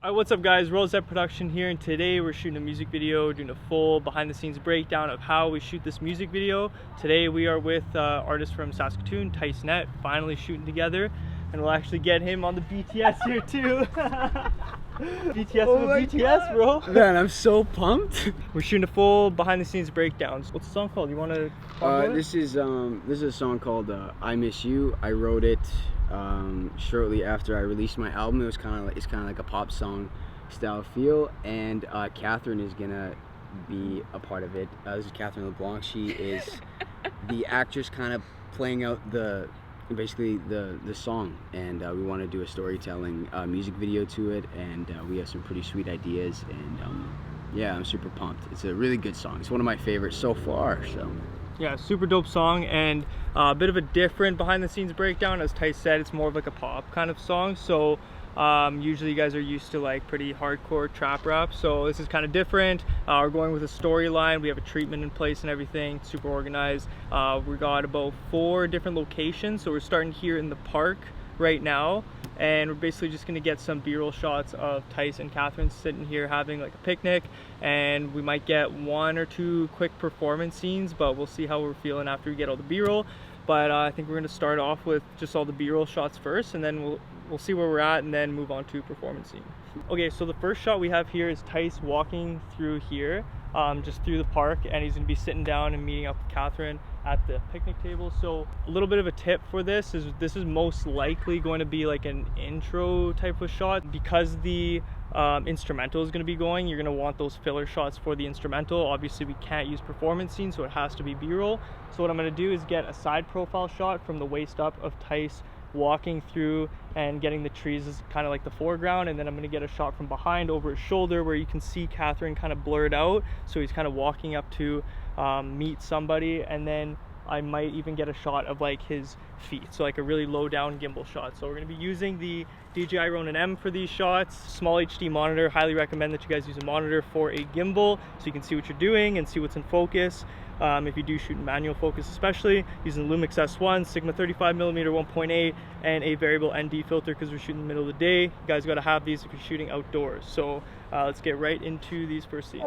Alright, what's up guys, RoyalZProduction here, and today we're shooting a music video, doing a full behind the scenes breakdown of how we shoot this music video. Today we are with artist from Saskatoon, Tice Net, finally shooting together, and we'll actually get him on the BTS here too. BTS with BTS, bro. Man, I'm so pumped. We're shooting a full behind the scenes breakdowns. What's the song called? You want to this is a song called I Miss You. I wrote it shortly after I released my album. It's kind of like a pop song style feel, and Catherine is gonna be a part of it. This is Catherine LeBlanc. She is the actress kind of playing out basically the song, and we want to do a storytelling music video to it, and we have some pretty sweet ideas, and yeah, I'm super pumped. It's a really good song. It's one of my favorites so far. So yeah, super dope song, and a bit of a different behind the scenes breakdown. As Tice said, it's more of like a pop kind of song, so usually you guys are used to like pretty hardcore trap rap, so this is kind of different. We're going with a storyline. We have a treatment in place and everything, super organized. We got about 4 different locations, so we're starting here in the park right now, and we're basically just going to get some b-roll shots of Tice and Catherine sitting here having like a picnic, and we might get 1 or 2 quick performance scenes, but we'll see how we're feeling after we get all the b-roll. But I think we're going to start off with just all the b-roll shots first, and then we'll see where we're at and then move on to performance scene. Okay, so the first shot we have here is Tice walking through here, just through the park, and he's going to be sitting down and meeting up with Catherine at the picnic table. So a little bit of a tip for this is most likely going to be like an intro type of shot, because the instrumental is going to be going. You're going to want those filler shots for the instrumental. Obviously we can't use performance scenes, so it has to be b-roll. So what I'm going to do is get a side profile shot from the waist up of Tice walking through and getting the trees as kind of like the foreground, and then I'm going to get a shot from behind over his shoulder where you can see Catherine kind of blurred out, so he's kind of walking up to meet somebody, and then I might even get a shot of like his feet, so like a really low down gimbal shot. So we're going to be using the DJI Ronin M for these shots. Small HD monitor, highly recommend that you guys use a monitor for a gimbal so you can see what you're doing and see what's in focus. If you do shoot in manual focus, especially using Lumix S1, Sigma 35mm 1.8, and a variable ND filter, because we're shooting in the middle of the day. You guys got to have these if you're shooting outdoors. So let's get right into these first scenes.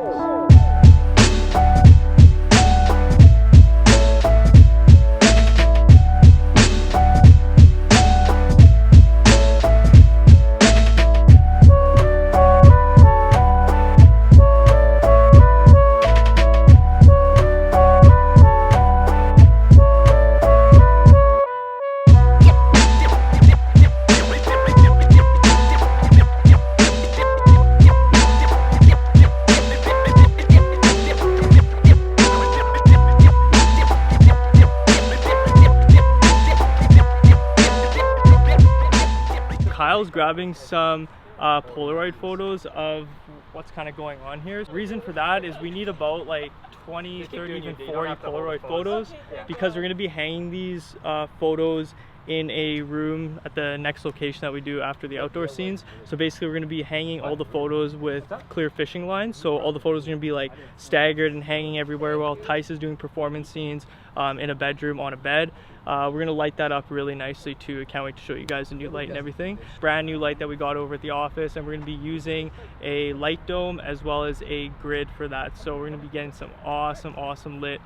Kyle's grabbing some Polaroid photos of what's kind of going on here. The reason for that is we need about like 20, 30, even 40 Polaroid photos, because we're going to be hanging these photos in a room at the next location that we do after the outdoor scenes. So basically we're going to be hanging all the photos with clear fishing lines, so all the photos are going to be like staggered and hanging everywhere while Tice is doing performance scenes in a bedroom on a bed. We're going to light that up really nicely too. I can't wait to show you guys the new light and everything. Brand new light that we got over at the office, and we're going to be using a light dome as well as a grid for that. So we're going to be getting some awesome lit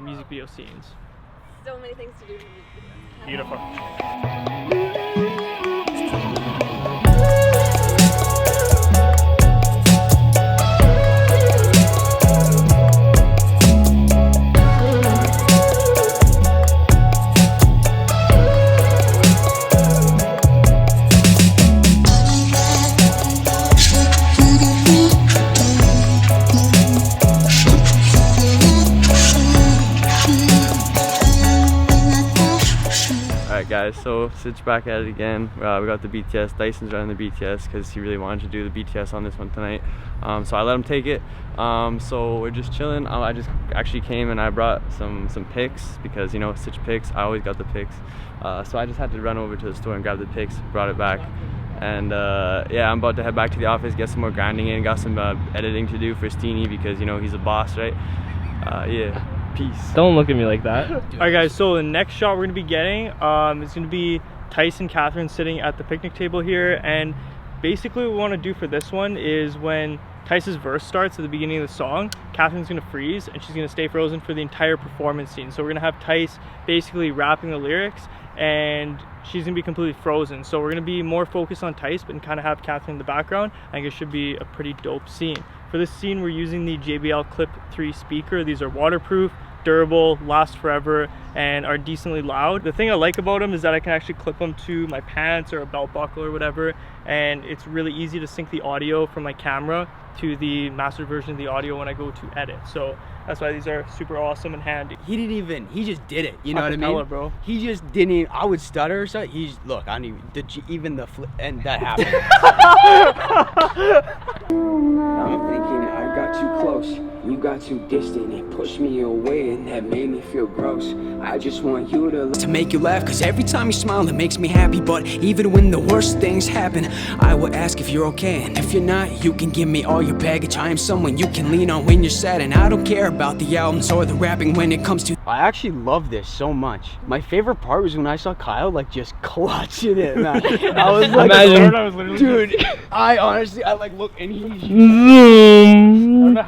music video scenes. So many things to do. Beautiful. Guys, so Sid's back at it again. We got the BTS. Dyson's running the BTS because he really wanted to do the BTS on this one tonight. So I let him take it. So we're just chilling. I just actually came and I brought some pics, because you know, Stitch pics, I always got the pics. So I just had to run over to the store and grab the pics, brought it back. And yeah, I'm about to head back to the office, get some more grinding in, got some editing to do for Steenie, because you know, he's a boss, right? Yeah. Peace. Don't look at me like that. Alright guys, so the next shot we're going to be getting is going to be Tice and Catherine sitting at the picnic table here, and basically what we want to do for this one is when Tice's verse starts at the beginning of the song, Catherine's going to freeze and she's going to stay frozen for the entire performance scene. So we're going to have Tice basically rapping the lyrics and she's going to be completely frozen. So we're going to be more focused on Tice but kind of have Catherine in the background. I think it should be a pretty dope scene. For this scene, we're using the JBL Clip 3 speaker. These are waterproof, durable, last forever, and are decently loud. The thing I like about them is that I can actually clip them to my pants or a belt buckle or whatever, and it's really easy to sync the audio from my camera to the mastered version of the audio when I go to edit. So that's why these are super awesome and handy. He just did it, you know what I mean? Bro. He just didn't even, I would stutter or something. Look, I don't even, and that happened. I'm thinking I got too close, you got too distant, it pushed me away and that made me feel gross. I just want you to make you laugh, cause every time you smile it makes me happy. But even when the worst things happen, I will ask if you're okay, and if you're not, you can give me all your baggage. I am someone you can lean on when you're sad, and I don't care about the albums or the rapping when it comes to. I actually love this so much. My favorite part was when I saw Kyle like just clutching it, man. I was like, dude, I honestly, I like look and he's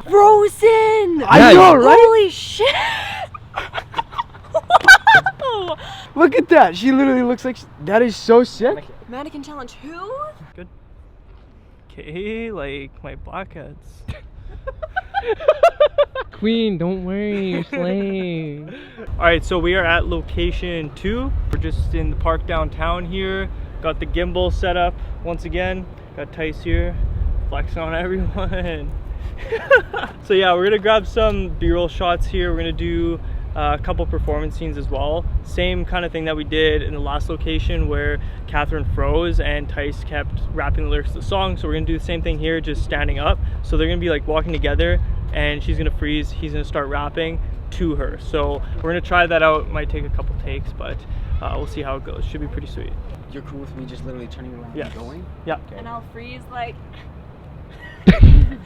Frozen! I know, right? Holy shit! Wow! Look at that. She literally looks like that is so sick. Mannequin challenge who? Good. Okay, like my blackheads. Queen, don't worry, you're slaying. Alright, so we are at location 2. We're just in the park downtown here. Got the gimbal set up once again. Got Tice here, flexing on everyone. So yeah, we're gonna grab some B-roll shots here. We're gonna do a couple performance scenes as well. Same kind of thing that we did in the last location where Catherine froze and Tice kept rapping the lyrics of the song. So we're gonna do the same thing here, just standing up. So they're gonna be like walking together and she's gonna freeze, he's gonna start rapping to her. So we're gonna try that out. It might take a couple takes, but we'll see how it goes. Should be pretty sweet. You're cool with me just literally turning around and going? Yeah. Okay. And I'll freeze like.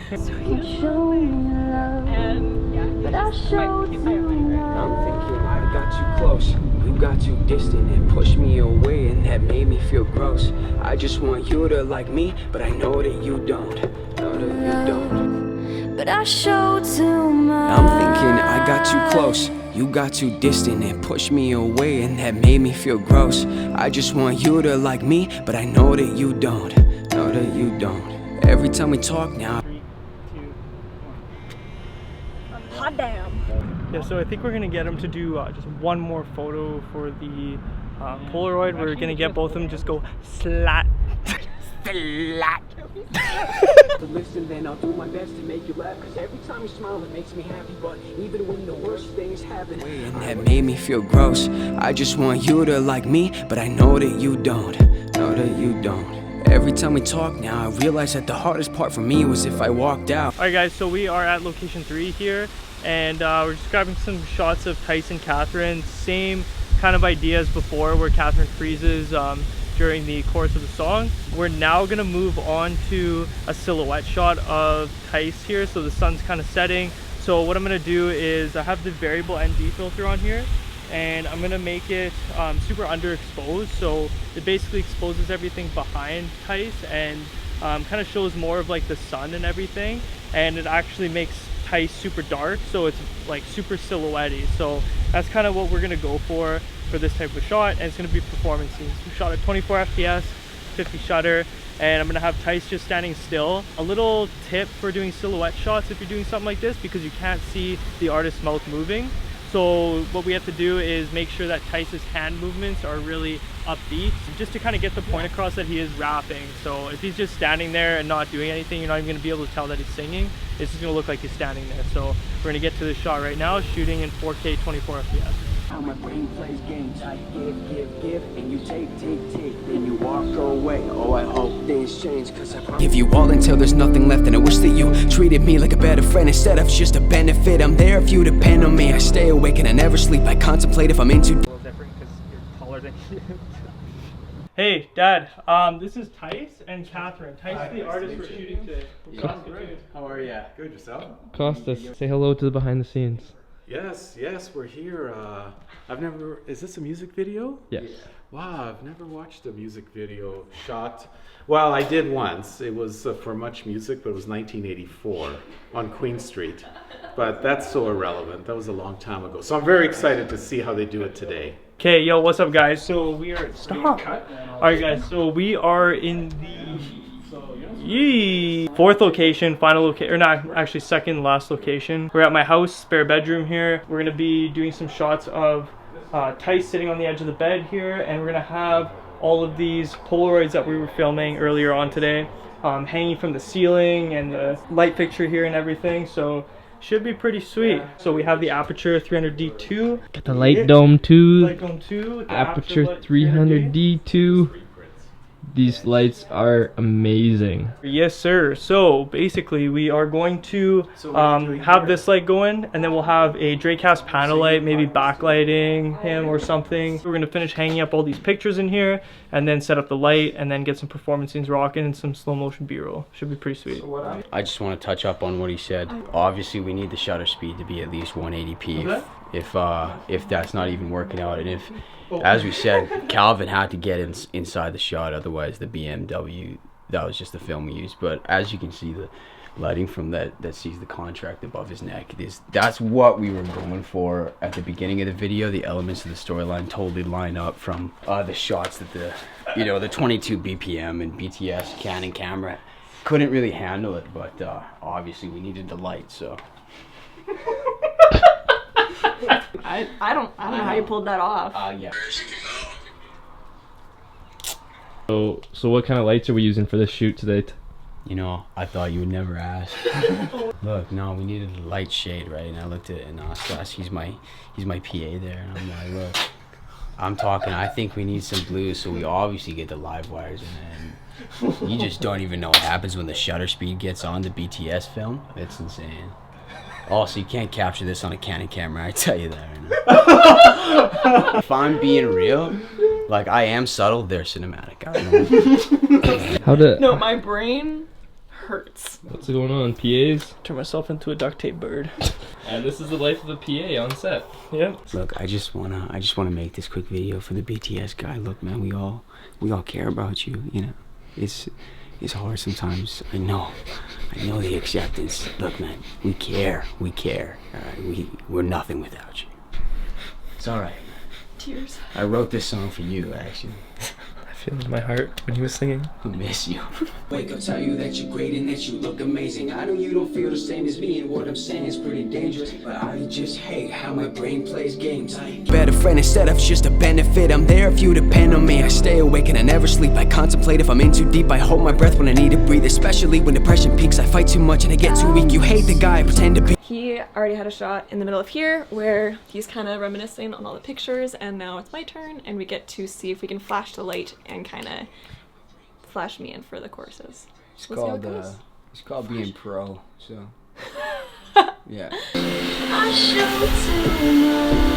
So you show me love, And yeah. but I showed you love. I'm thinking I got too close, you got too distant, and pushed me away and that made me feel gross. I just want you to like me, but I know that you don't. Know that you don't. But I showed too much. I'm thinking I got too close, you got too distant, and pushed me away and that made me feel gross. I just want you to like me, but I know that you don't. Know that you don't. Every time we talk now. 3, 2, 1. Hot damn. Yeah, so I think we're gonna get him to do just one more photo for the Polaroid. We're gonna get both of them just go slat. Slat. Listen, then I'll do my best to make you laugh, cause every time you smile it makes me happy. But even when the worst things happen and that made me feel gross. I just want you to like me, but I know that you don't. Know that you don't. Every time we talk now, I realize that the hardest part for me was if I walked out. Alright guys, so we are at location 3 here, and we're just grabbing some shots of Tice and Catherine. Same kind of idea as before, where Catherine freezes during the chorus of the song. We're now gonna move on to a silhouette shot of Tice here, so the sun's kind of setting. So what I'm gonna do is I have the variable ND filter on here, and I'm gonna make it super underexposed, so it basically exposes everything behind Tice and kind of shows more of like the sun and everything, and it actually makes Tice super dark, so it's like super silhouette-y. So that's kind of what we're gonna go for this type of shot, and it's gonna be performance scenes. We shot at 24 FPS, 50 shutter, and I'm gonna have Tice just standing still. A little tip for doing silhouette shots if you're doing something like this, because you can't see the artist's mouth moving. So what we have to do is make sure that Tice's hand movements are really upbeat, just to kind of get the point across that he is rapping. So if he's just standing there and not doing anything, you're not even going to be able to tell that he's singing. It's just going to look like he's standing there. So we're going to get to the shot right now, shooting in 4K 24 FPS. How my brain plays games, I give, and you take, then you walk away. Oh, I hope things change, cause I give you all until there's nothing left, and I wish that you treated me like a better friend instead of just a benefit. I'm there if you depend on me. I stay awake and I never sleep. I contemplate if I'm into. A little different because you're taller than you. Hey, Dad. This is Tice and Catherine. Tice is the artist we're shooting today. How are you? Good, yourself? Costas, say hello to the behind the scenes. Yes, we're here. Is this a music video? Yes. Wow, I've never watched a music video shot. Well, I did once. It was for Much Music, but it was 1984 on Queen Street. But that's so irrelevant. That was a long time ago. So I'm very excited to see how they do it today. Okay, yo, what's up, guys? So we are all right, guys. So we are in the fourth location, final location, or not actually second last location. We're at my house, spare bedroom here. We're gonna be doing some shots of Tice sitting on the edge of the bed here, and we're gonna have all of these Polaroids that we were filming earlier on today hanging from the ceiling, and the light fixture here and everything. So should be pretty sweet. So we have the aperture 300D2. Got the light dome too. Light dome 2. With the Aperture light 300D2. These lights are amazing. Yes, sir. So basically, we are going to have this light going, and then we'll have a Dracast panel light, maybe backlighting him or something. We're gonna finish hanging up all these pictures in here, and then set up the light, and then get some performance scenes rocking and some slow motion B-roll. Should be pretty sweet. I just want to touch up on what he said. Obviously, we need the shutter speed to be at least 180p. If that's not even working out, and if, as we said, Calvin had to get inside the shot, otherwise the BMW, that was just the film we used. But as you can see, the lighting from that sees the contract above his neck, that's what we were going for at the beginning of the video. The elements of the storyline totally line up from the shots that the 22 BPM and BTS Canon camera couldn't really handle it, but obviously we needed the light, so. I don't know how you pulled that off. Yeah. So what kind of lights are we using for this shoot today? You know, I thought you would never ask. Look, no, we needed a light shade, right? And I looked at it, and he's my PA there, and I'm like, look, I'm talking, I think we need some blues, so we obviously get the live wires, and you just don't even know what happens when the shutter speed gets on the BTS film. It's insane. Also, you can't capture this on a Canon camera, I tell you that right now. If I'm being real, like, I am subtle, they're cinematic. I don't know. No, my brain hurts. What's going on, PAs? Turn myself into a duct tape bird. And this is the life of a PA on set. Yep. Look, I just wanna make this quick video for the BTS guy. Look, man, we all care about you. You know, it's hard sometimes. I know the acceptance. Look, man, we care. All right, we're nothing without you. It's all right. Tears. I wrote this song for you, actually. I feel it in my heart when he was singing. I miss you. Wake up, tell you that you're great and that you look amazing. I know you don't feel the same as me, and what I'm saying is pretty dangerous, but I just hate how my brain plays games. Better friend instead of just a benefit. I'm there if you depend on me. I stay awake and I never sleep. I contemplate if I'm in too deep. I hold my breath when I need to breathe, especially when depression peaks. I fight too much and I get too weak. You hate the guy I pretend to be. He already had a shot in the middle of here where he's kind of reminiscing on all the pictures, and now it's my turn, and we get to see if we can flash the light and kind of flash me in for the courses. It's called being pro, so. Yeah. I show too much.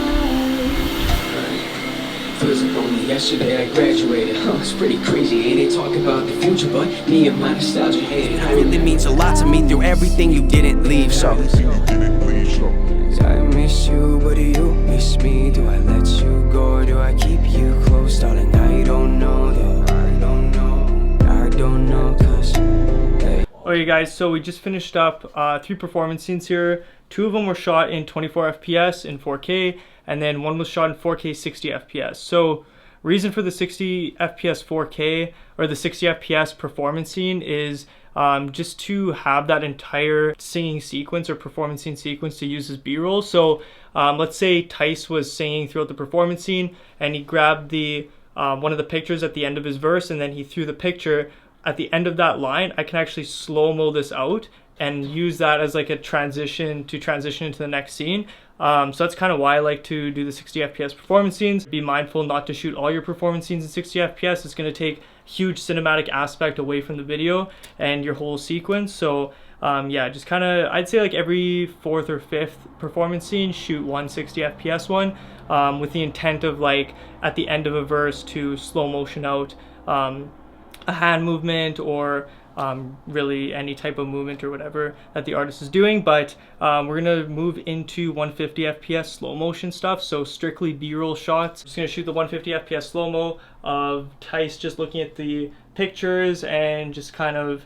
Feels like only yesterday I graduated. It's pretty crazy, ain't it? Talk about the future, but me and my nostalgia hate it. It really means a lot to me through everything you didn't leave, so. I miss you, but do you miss me? Do I let you go or do I keep you close? Darling, I don't know though. I don't know, cause hey. Alright guys, so we just finished up 3 performance scenes here. 2 of them were shot in 24 FPS in 4K, and then 1 was shot in 4K 60 FPS. So reason for the 60 FPS 4K or the 60 FPS performance scene is just to have that entire singing sequence or performance scene sequence to use as B-roll. So let's say Tice was singing throughout the performance scene, and he grabbed the one of the pictures at the end of his verse, and then he threw the picture at the end of that line. I can actually slow-mo this out and use that as like a transition into the next scene. So that's kind of why I like to do the 60 FPS performance scenes. Be mindful not to shoot all your performance scenes in 60 FPS. It's going to take huge cinematic aspect away from the video and your whole sequence. So yeah, just kind of, I'd say like every 4th or 5th performance scene, shoot 160 FPS one, with the intent of like at the end of a verse to slow motion out a hand movement or really any type of movement or whatever that the artist is doing. But we're gonna move into 150 FPS slow motion stuff, so strictly B-roll shots. I'm just gonna shoot the 150 FPS slow-mo of Tice just looking at the pictures and just kind of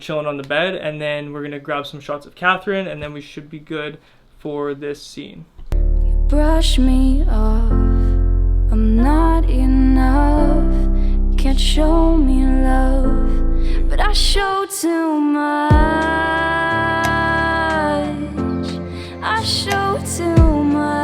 chilling on the bed, and then we're gonna grab some shots of Catherine, and then we should be good for this scene. You brush me off, I'm not enough. Can't show me love, but I show too much. I show too much.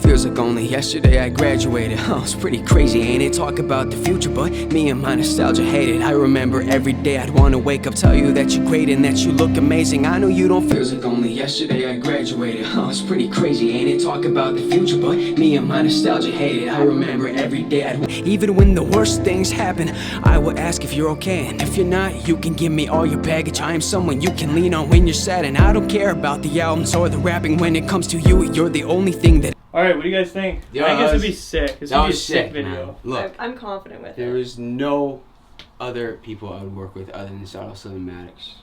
Feels like only yesterday I graduated. Oh, it's pretty crazy, ain't it? Talk about the future, but me and my nostalgia hate it. I remember every day I'd wanna wake up, tell you that you're great and that you look amazing. I know you don't. Feels like only yesterday I graduated. Oh, it's pretty crazy, ain't it? Talk about the future, but me and my nostalgia hate it. I remember every day even when the worst things happen, I will ask if you're okay, and if you're not, you can give me all your baggage. I am someone you can lean on when you're sad, and I don't care about the albums or the rapping. When it comes to you, you're the only thing that. Alright, what do you guys think? Yeah, I think this would be sick. This would be a sick video. Man. Look, I'm confident with there it. is no other people I would work with other than Subtle Cinematics.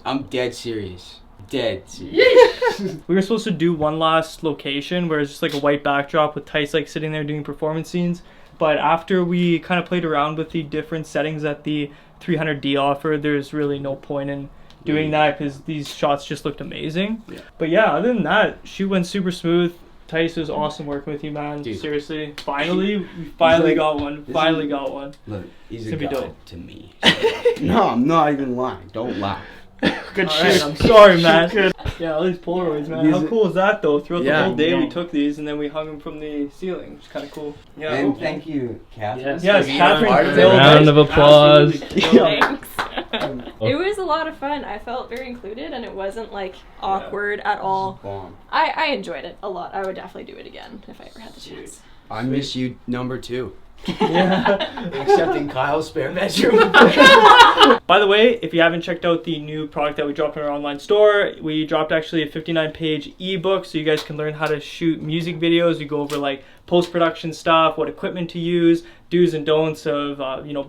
I'm dead serious. Dead serious. We were supposed to do one last location where it's just like a white backdrop with Tice like sitting there doing performance scenes. But after we kind of played around with the different settings that the 300D offered, there's really no point in doing that because these shots just looked amazing. Yeah. But yeah, other than that, shoot went super smooth. Tice, was awesome working with you, man. Dude. Seriously. Finally, we finally got one. Finally got one. Look, he's a god to me. No, I'm not even lying. Don't lie. Good shit. I'm sorry, man. Yeah, all these Polaroids, man. How cool is that, though? Throughout the whole day, we took these and then we hung them from the ceiling, which is kind of cool. Yeah. And thank you, Catherine. Yes, Catherine. Round of applause. Thanks. It was a lot of fun. I felt very included, and it wasn't like awkward at all. I enjoyed it a lot. I would definitely do it again if I ever had the chance. I miss you, number 2. Yeah. Except in Kyle's spare bedroom. By the way, if you haven't checked out the new product that we dropped in our online store, we dropped actually a 59-page ebook so you guys can learn how to shoot music videos. We go over like post-production stuff, what equipment to use, do's and don'ts of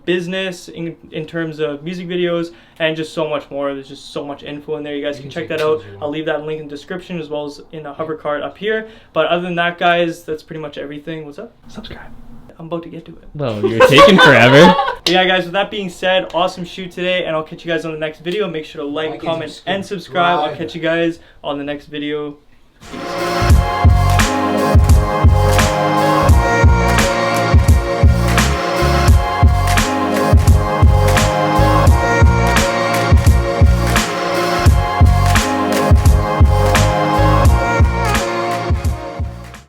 business in terms of music videos, and just so much more. There's just so much info in there. You guys can check that out. I'll leave that link in the description as well as in a hover card up here. But other than that, guys, that's pretty much everything. What's up? Subscribe. I'm about to get to it. Well, you're taking forever. Yeah, guys, with that being said, awesome shoot today, and I'll catch you guys on the next video. Make sure to like, comment, and subscribe. I'll catch you guys on the next video. Peace.